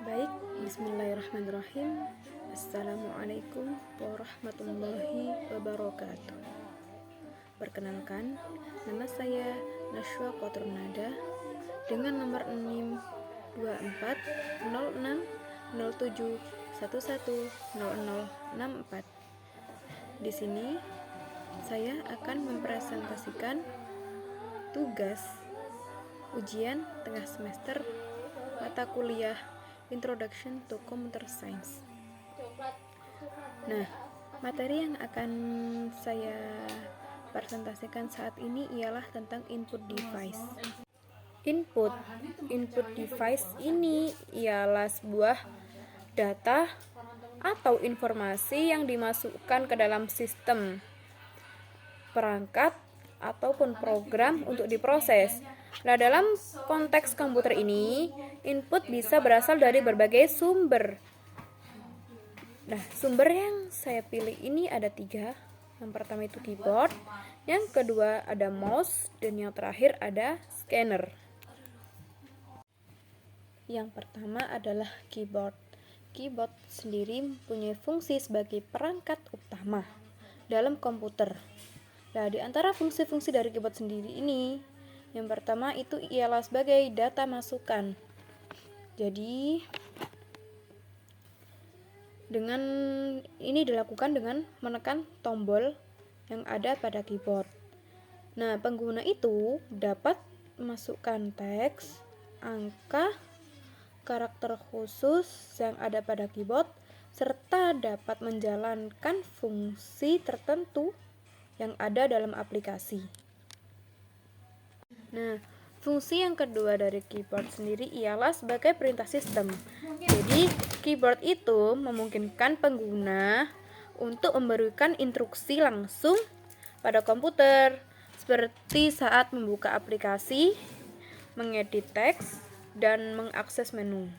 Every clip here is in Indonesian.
Baik, bismillahirrahmanirrahim. Assalamualaikum warahmatullahi wabarakatuh. Perkenalkan, nama saya Nashwa Qoturnada dengan nomor NIM 240607110064. Di sini saya akan mempresentasikan tugas ujian tengah semester mata kuliah Introduction to Computer Science. Nah, materi yang akan saya presentasikan saat ini ialah tentang input device. Input device ini ialah sebuah data atau informasi yang dimasukkan ke dalam sistem, perangkat, ataupun program untuk diproses. Nah, dalam konteks komputer ini, input bisa berasal dari berbagai sumber. Nah, sumber yang saya pilih ini ada 3. Yang pertama itu keyboard, yang kedua ada mouse, dan yang terakhir ada scanner. Yang pertama adalah keyboard. Keyboard sendiri mempunyai fungsi sebagai perangkat utama dalam komputer. Nah, di antara fungsi-fungsi dari keyboard sendiri ini, yang pertama itu ialah sebagai data masukan. Jadi, ini dilakukan dengan menekan tombol yang ada pada keyboard. Nah, pengguna itu dapat memasukkan teks, angka, karakter khusus yang ada pada keyboard, serta dapat menjalankan fungsi tertentu yang ada dalam aplikasi. Nah, fungsi yang kedua dari keyboard sendiri ialah sebagai perintah sistem. Jadi, keyboard itu memungkinkan pengguna untuk memberikan instruksi langsung pada komputer, seperti saat membuka aplikasi, mengedit teks, dan mengakses menu.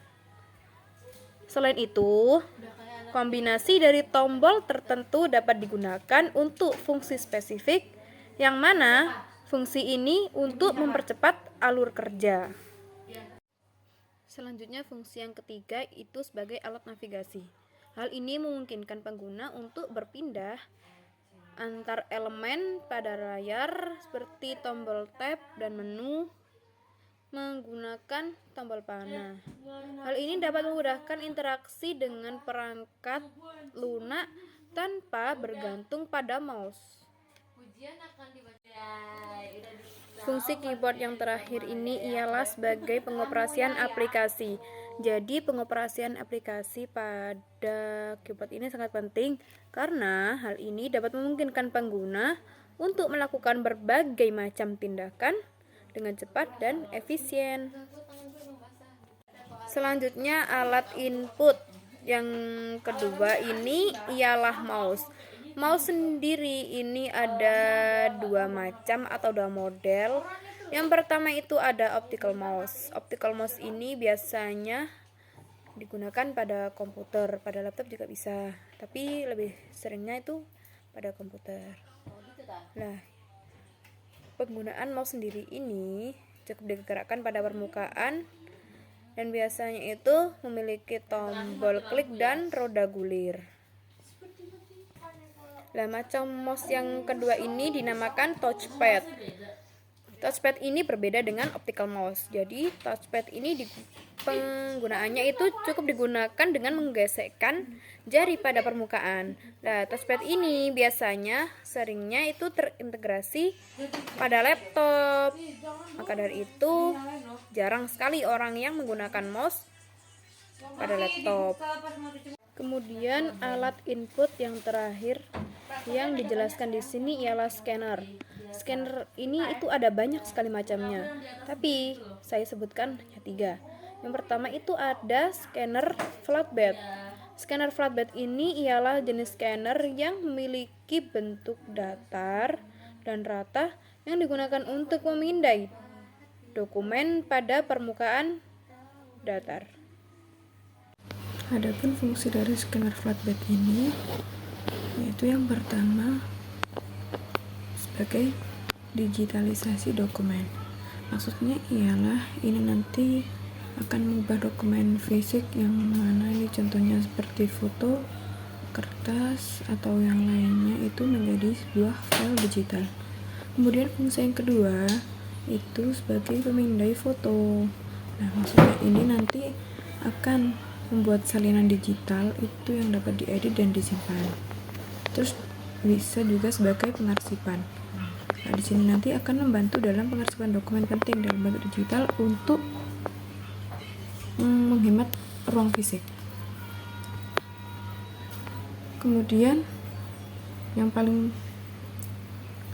Selain itu, kombinasi dari tombol tertentu dapat digunakan untuk fungsi spesifik, yang mana fungsi ini untuk mempercepat alur kerja. Selanjutnya, fungsi yang ketiga itu sebagai alat navigasi. Hal ini memungkinkan pengguna untuk berpindah antar elemen pada layar seperti tombol tab dan menu menggunakan tombol panah. Hal ini dapat memudahkan interaksi dengan perangkat lunak tanpa bergantung pada mouse. Fungsi keyboard yang terakhir ini ialah sebagai pengoperasian aplikasi. Jadi, pengoperasian aplikasi pada keyboard ini sangat penting karena hal ini dapat memungkinkan pengguna untuk melakukan berbagai macam tindakan dengan cepat dan efisien. Selanjutnya, alat input yang kedua ini ialah mouse. Mouse sendiri ini ada 2 macam atau 2 model. Yang pertama itu ada optical mouse. Optical mouse ini biasanya digunakan pada komputer, pada laptop juga bisa, tapi lebih seringnya itu pada komputer. Nah, penggunaan mouse sendiri ini cukup digerakkan pada permukaan dan biasanya itu memiliki tombol klik dan roda gulir. Nah, macam mouse yang kedua ini dinamakan touchpad. Touchpad ini berbeda dengan optical mouse. Jadi, touchpad ini penggunaannya itu cukup digunakan dengan menggesekkan jari pada permukaan. Nah, touchpad ini biasanya seringnya itu terintegrasi pada laptop. Maka dari itu, jarang sekali orang yang menggunakan mouse pada laptop. Kemudian alat input yang terakhir yang dijelaskan di sini ialah scanner. Scanner ini itu ada banyak sekali macamnya, tapi saya sebutkan hanya 3. Yang pertama itu ada scanner flatbed. Scanner flatbed ini ialah jenis scanner yang memiliki bentuk datar dan rata yang digunakan untuk memindai dokumen pada permukaan datar. Adapun fungsi dari scanner flatbed ini yaitu yang pertama sebagai digitalisasi dokumen. Maksudnya ialah ini nanti akan mengubah dokumen fisik yang mana ini contohnya seperti foto, kertas, atau yang lainnya itu menjadi sebuah file digital. Kemudian fungsi yang kedua itu sebagai pemindai foto. Nah, maksudnya ini nanti akan membuat salinan digital itu yang dapat diedit dan disimpan. Terus bisa juga sebagai pengarsipan. Nah, di sini nanti akan membantu dalam pengarsipan dokumen penting dalam bentuk digital untuk menghemat ruang fisik. Kemudian yang paling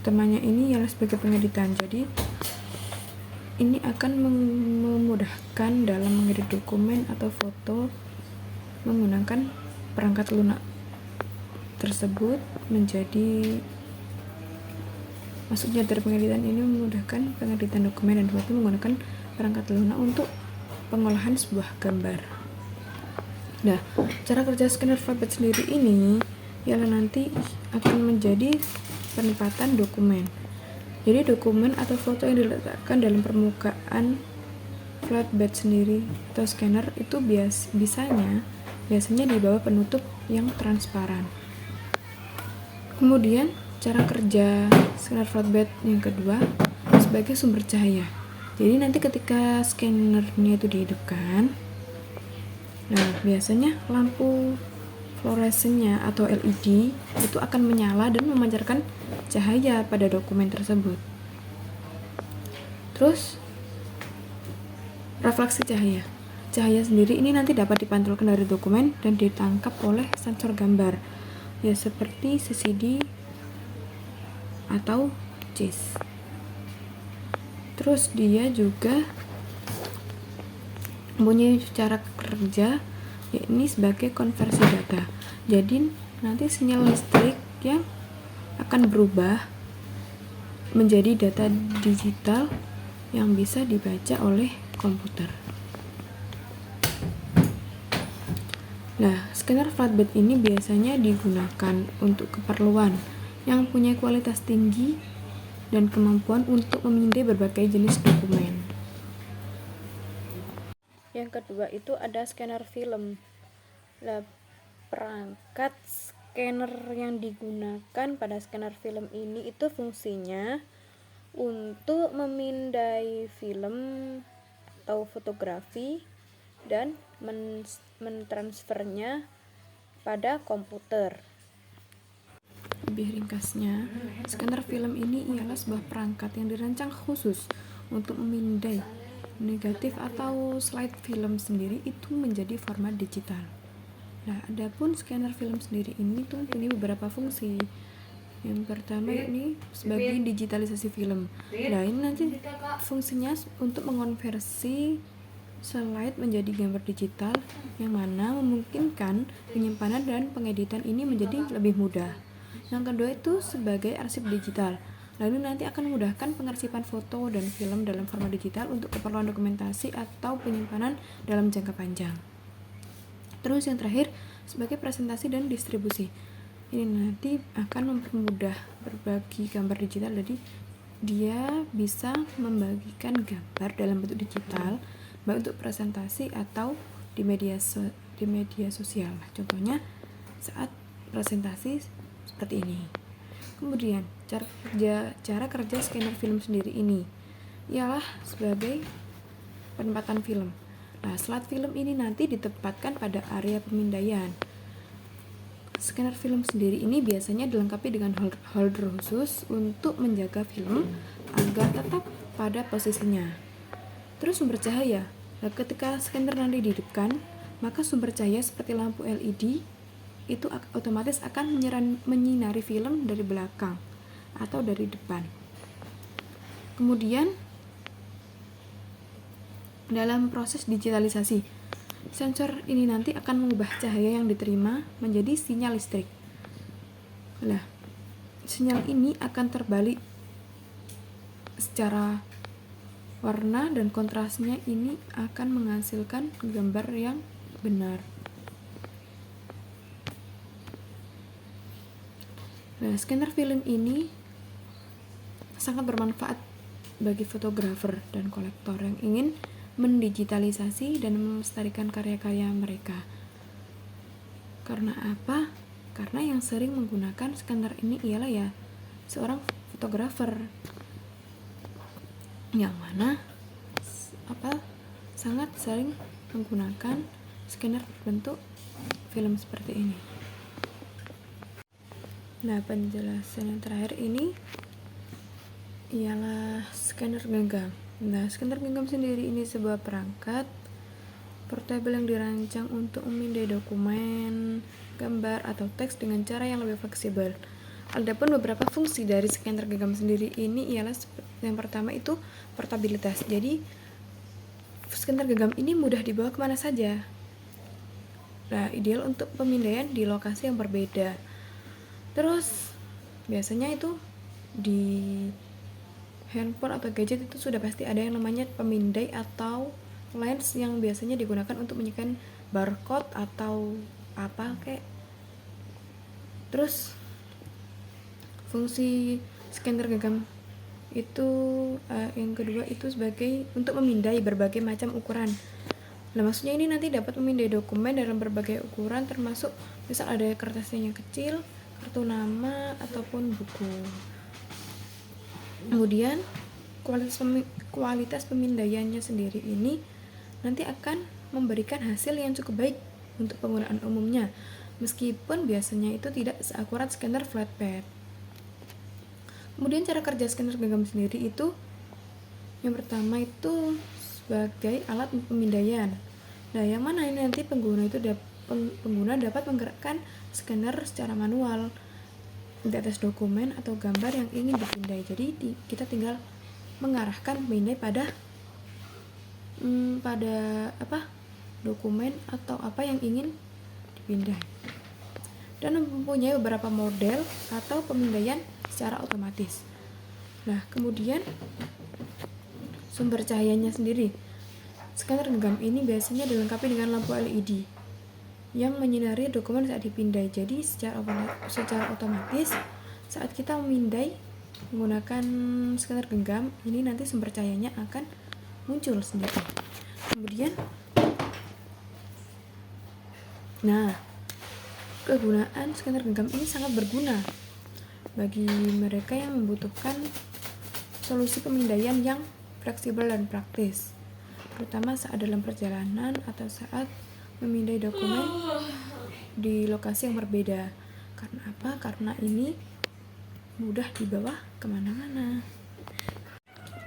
utamanya ini ialah sebagai pengeditan. Jadi ini akan memudahkan dalam mengedit dokumen atau foto menggunakan perangkat lunak tersebut maksudnya dari pengeditan ini memudahkan pengeditan dokumen dan foto menggunakan perangkat lunak untuk pengolahan sebuah gambar. Nah, cara kerja scanner flatbed sendiri ini ialah nanti akan menjadi penempatan dokumen. Jadi dokumen atau foto yang diletakkan dalam permukaan flatbed sendiri atau scanner itu biasanya di bawah penutup yang transparan. Kemudian cara kerja scanner flatbed yang kedua sebagai sumber cahaya. Jadi nanti ketika scannernya itu dihidupkan, nah biasanya lampu fluoresennya atau LED itu akan menyala dan memancarkan cahaya pada dokumen tersebut. Terus refleksi cahaya. Cahaya sendiri ini nanti dapat dipantulkan dari dokumen dan ditangkap oleh sensor gambar, ya seperti CCD atau CIS. Terus dia juga mempunyai cara kerja yakni sebagai konversi data. Jadi nanti sinyal listrik yang akan berubah menjadi data digital yang bisa dibaca oleh komputer. Nah, scanner flatbed ini biasanya digunakan untuk keperluan yang punya kualitas tinggi dan kemampuan untuk memindai berbagai jenis dokumen. Yang kedua itu ada scanner film. Nah, perangkat scanner yang digunakan pada scanner film ini itu fungsinya untuk memindai film atau fotografi dan mentransfernya pada komputer. Lebih ringkasnya, scanner film ini ialah sebuah perangkat yang dirancang khusus untuk memindai negatif atau slide film sendiri itu menjadi format digital. Nah, adapun scanner film sendiri ini tuh mempunyai beberapa fungsi. Yang pertama ini sebagai digitalisasi film. Nah, ini nanti fungsinya untuk mengonversi slide menjadi gambar digital yang mana memungkinkan penyimpanan dan pengeditan ini menjadi lebih mudah. Yang kedua itu sebagai arsip digital. Lalu nanti akan memudahkan pengarsipan foto dan film dalam format digital untuk keperluan dokumentasi atau penyimpanan dalam jangka panjang. Terus yang terakhir sebagai presentasi dan distribusi. Ini nanti akan mempermudah berbagi gambar digital, jadi dia bisa membagikan gambar dalam bentuk digital baik untuk presentasi atau di media sosial. Contohnya saat presentasi seperti ini. Kemudian cara kerja scanner film sendiri ini ialah sebagai penempatan film. Nah, slide film ini nanti ditempatkan pada area pemindaian. Scanner film sendiri ini biasanya dilengkapi dengan holder khusus untuk menjaga film agar tetap pada posisinya. Terus sumber cahaya. Nah, ketika scanner nanti dihidupkan, maka sumber cahaya seperti lampu LED itu otomatis akan menyinari film dari belakang atau dari depan. Kemudian dalam proses digitalisasi, sensor ini nanti akan mengubah cahaya yang diterima menjadi sinyal listrik. Nah, sinyal ini akan terbalik secara warna dan kontrasnya ini akan menghasilkan gambar yang benar. Nah, scanner film ini sangat bermanfaat bagi fotografer dan kolektor yang ingin mendigitalisasi dan melestarikan karya-karya mereka. Karena apa? Karena yang sering menggunakan scanner ini ialah ya seorang fotografer yang mana sangat sering menggunakan scanner berbentuk film seperti ini. Nah, penjelasan yang terakhir ini ialah scanner genggam. Nah, scanner genggam sendiri ini sebuah perangkat portable yang dirancang untuk memindai dokumen, gambar, atau teks dengan cara yang lebih fleksibel. Adapun beberapa fungsi dari scanner genggam sendiri ini ialah yang pertama itu portabilitas. Jadi, scanner genggam ini mudah dibawa kemana saja. Nah, ideal untuk pemindaian di lokasi yang berbeda. Terus biasanya itu di handphone atau gadget itu sudah pasti ada yang namanya pemindai atau lens yang biasanya digunakan untuk menyimpan barcode atau apa kayak. Terus fungsi scanner genggam itu yang kedua itu sebagai untuk memindai berbagai macam ukuran. Nah, maksudnya ini nanti dapat memindai dokumen dalam berbagai ukuran, termasuk misal ada kertasnya yang kecil, kartu nama, ataupun buku. Kemudian kualitas pemindaiannya sendiri ini nanti akan memberikan hasil yang cukup baik untuk penggunaan umumnya, meskipun biasanya itu tidak seakurat scanner flatpad. Kemudian cara kerja scanner genggam sendiri itu yang pertama itu sebagai alat pemindaian. Nah, yang mana ini nanti pengguna dapat menggerakkan scanner secara manual di atas dokumen atau gambar yang ingin dipindai. Jadi kita tinggal mengarahkan pemindai pada dokumen atau apa yang ingin dipindai. Dan mempunyai beberapa model atau pemindaian secara otomatis. Nah, kemudian sumber cahayanya sendiri. Scanner genggam ini biasanya dilengkapi dengan lampu LED yang menyinari dokumen saat dipindai. Jadi secara otomatis saat kita memindai menggunakan scanner genggam ini nanti sumber cahayanya akan muncul sendiri. Kemudian kegunaan scanner genggam ini sangat berguna bagi mereka yang membutuhkan solusi pemindaian yang fleksibel dan praktis, terutama saat dalam perjalanan atau saat memindai dokumen di lokasi yang berbeda. Karena apa? Karena ini mudah dibawa kemana-mana.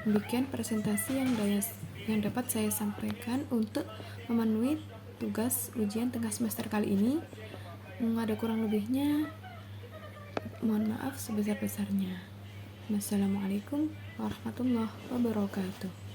Demikian presentasi yang dapat saya sampaikan untuk memenuhi tugas ujian tengah semester kali ini. Ada kurang lebihnya, mohon maaf sebesar-besarnya. Wassalamualaikum warahmatullahi wabarakatuh.